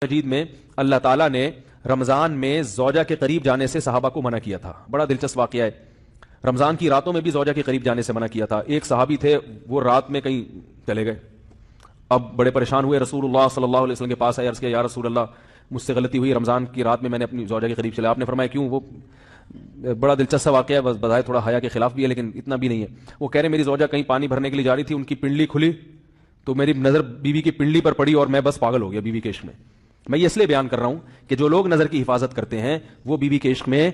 مجید میں اللہ تعالیٰ نے رمضان میں زوجہ کے قریب جانے سے صحابہ کو منع کیا تھا. بڑا دلچسپ واقعہ ہے. رمضان کی راتوں میں بھی زوجہ کے قریب جانے سے منع کیا تھا. ایک صحابی تھے, وہ رات میں کہیں چلے گئے. اب بڑے پریشان ہوئے, رسول اللہ صلی اللہ علیہ وسلم کے پاس آئے, عرض کیا یا رسول اللہ مجھ سے غلطی ہوئی, رمضان کی رات میں نے اپنی زوجہ کے قریب چلا. آپ نے فرمایا کیوں؟ وہ بڑا دلچسپ واقعہ ہے, بس بظاہر تھوڑا حیا کے خلاف بھی ہے لیکن اتنا بھی نہیں ہے. وہ کہہ رہے میری زوجہ کہیں پانی بھرنے کے لیے جا رہی تھی, ان کی پنڈلی کھلی تو میری نظر بیوی کی پنڈلی پر پڑی اور میں بس پاگل ہو گیا بیوی کے عشق میں. میں یہ اس لیے بیان کر رہا ہوں کہ جو لوگ نظر کی حفاظت کرتے ہیں وہ بیوی کے عشق میں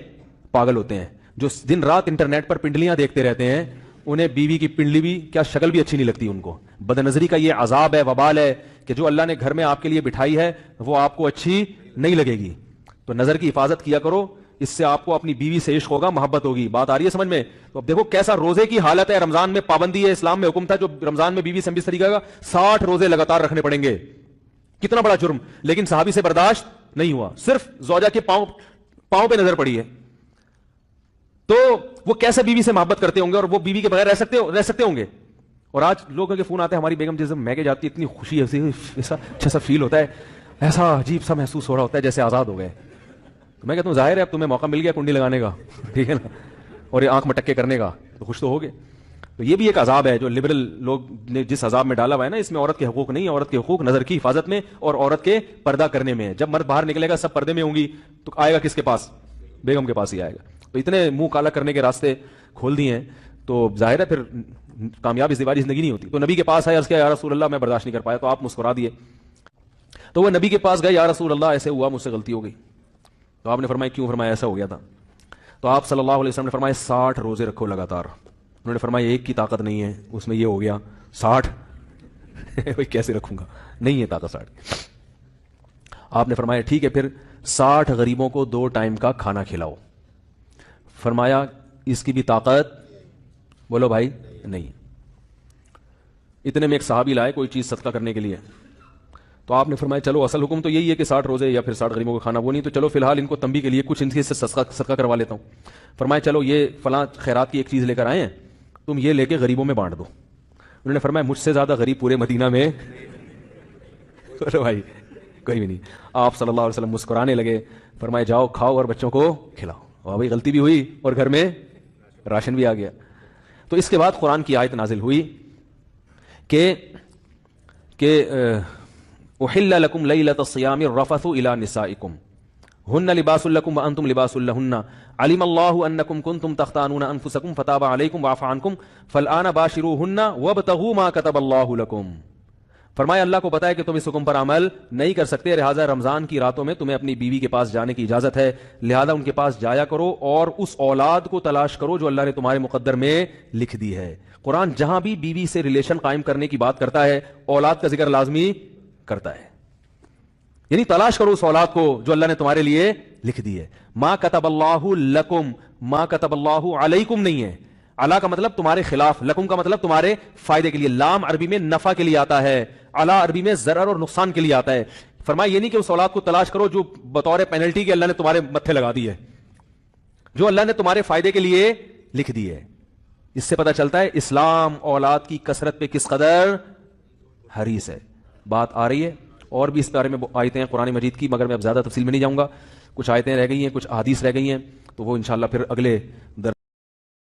پاگل ہوتے ہیں. جو دن رات انٹرنیٹ پر پنڈلیاں دیکھتے رہتے ہیں انہیں بیوی کی پنڈلی بھی کیا شکل بھی اچھی نہیں لگتی ان کو. بد نظری کا یہ عذاب ہے, وبال ہے کہ جو اللہ نے گھر میں آپ کے لیے بٹھائی ہے وہ آپ کو اچھی نہیں لگے گی. تو نظر کی حفاظت کیا کرو, اس سے آپ کو اپنی بیوی سے عشق ہوگا, محبت ہوگی. بات آ رہی ہے سمجھ میں؟ تو اب دیکھو کیسا روزے کی حالت ہے. رمضان میں پابندی ہے, اسلام میں حکم تھا جو رمضان میں بیوی سے اس طریقے کا 60 روزے لگاتار رکھنے پڑیں گے. کتنا بڑا جرم, لیکن صحابی سے برداشت نہیں ہوا. صرف زوجہ کے پاؤں پہ نظر پڑی ہے. تو وہ کیسے بیوی سے محبت کرتے ہوں گے, اور وہ بیوی کے بغیر رہ سکتے ہوں گے. اور آج لوگوں کے فون آتے ہیں, ہماری بیگم جیسے میں کے جاتی ہے اتنی خوشی ہے, ایسا اچھا سا فیل ہوتا ہے, ایسا عجیب سا محسوس ہو رہا ہوتا ہے جیسے آزاد ہو گئے. تو میں کہتا ہوں ظاہر ہے اب تمہیں موقع مل گیا کنڈی لگانے کا, ٹھیک ہے نا, اور یہ آنکھ مٹکے کرنے کا, تو خوش تو ہوگے. تو یہ بھی ایک عذاب ہے جو لبرل لوگ نے جس عذاب میں ڈالا ہوا ہے نا, اس میں عورت کے حقوق نہیں. عورت کے حقوق نظر کی حفاظت میں اور عورت کے پردہ کرنے میں. جب مرد باہر نکلے گا سب پردے میں ہوں گی تو آئے گا کس کے پاس؟ بیگم کے پاس ہی آئے گا. تو اتنے منہ کالا کرنے کے راستے کھول دیے ہیں تو ظاہر ہے پھر کامیاب ازدواجی زندگی نہیں ہوتی. تو نبی کے پاس آئے, عرض کیا یا رسول اللہ میں برداشت نہیں کر پایا. تو آپ مسکرا دیے. تو وہ نبی کے پاس گئے, یا رسول اللہ ایسے ہوا, مجھ سے غلطی ہو گئی. تو آپ نے فرمایا کیوں؟ فرمایا ایسا ہو گیا تھا. تو آپ صلی اللہ علیہ وسلم نے فرمایا 60 روزے رکھو لگاتار. انہوں نے فرمایا ایک کی طاقت نہیں ہے, اس میں یہ ہو گیا 60 کیسے رکھوں گا, نہیں ہے طاقت 60. آپ نے فرمایا ٹھیک ہے پھر 60 غریبوں کو 2 ٹائم کا کھانا کھلاؤ. فرمایا اس کی بھی طاقت, بولو بھائی, نہیں. اتنے میں ایک صحابی لائے کوئی چیز صدقہ کرنے کے لیے. تو آپ نے فرمایا چلو اصل حکم تو یہی ہے کہ 60 روزے یا پھر 60 غریبوں کو کھانا, وہ نہیں تو چلو فی الحال ان کو تنبیہ کے لیے کچھ ان سے صدقہ کروا لیتا ہوں. فرمایا چلو یہ فلاں خیرات کی ایک چیز لے کر آئے ہیں, تم یہ لے کے غریبوں میں بانٹ دو. انہوں نے فرمایا مجھ سے زیادہ غریب پورے مدینہ میں بھائی کوئی بھی نہیں. آپ صلی اللہ علیہ وسلم مسکرانے لگے, فرمایا جاؤ کھاؤ اور بچوں کو کھلاؤ. اور بھائی غلطی بھی ہوئی اور گھر میں راشن بھی آ گیا. تو اس کے بعد قرآن کی آیت نازل ہوئی کہ احل لکم لیلۃ الصیام الرفث الی نسائکم ہن لباس لکم وانتم لباس لہن علم اللہ انکم کنتم تختانون انفسکم فتاب علیکم وعفى عنکم فالآن باشروہن وابتغوا ما کتب اللہ لکم. فرمایا اللہ کو پتا ہے کہ تم اس حکم پر عمل نہیں کر سکتے, لہٰذا رمضان کی راتوں میں تمہیں اپنی بیوی کے پاس جانے کی اجازت ہے, لہذا ان کے پاس جایا کرو اور اس اولاد کو تلاش کرو جو اللہ نے تمہارے مقدر میں لکھ دی ہے. قرآن جہاں بھی بیوی سے ریلیشن قائم کرنے کی بات کرتا ہے اولاد کا ذکر لازمی کرتا ہے, یعنی تلاش کرو اس اولاد کو جو اللہ نے تمہارے لیے لکھ دی ہے. ما کتب اللہ لکم, ما کتب اللہ علیکم نہیں ہے. علا کا مطلب تمہارے خلاف, لکم کا مطلب تمہارے فائدے کے لیے. لام عربی میں نفع کے لیے آتا ہے, علا عربی میں ضرر اور نقصان کے لیے آتا ہے. فرمایا یہ نہیں کہ اس اولاد کو تلاش کرو جو بطور پینلٹی کے اللہ نے تمہارے متھے لگا دی ہے, جو اللہ نے تمہارے فائدے کے لیے لکھ دی ہے. اس سے پتہ چلتا ہے اسلام اولاد کی کثرت پہ کس قدر حریص ہے. بات آ رہی ہے اور بھی اس بارے میں آیتیں ہیں قرآن مجید کی, مگر میں اب زیادہ تفصیل میں نہیں جاؤں گا. کچھ آیتیں رہ گئی ہیں, کچھ احادیث رہ گئی ہیں, تو وہ انشاءاللہ پھر اگلے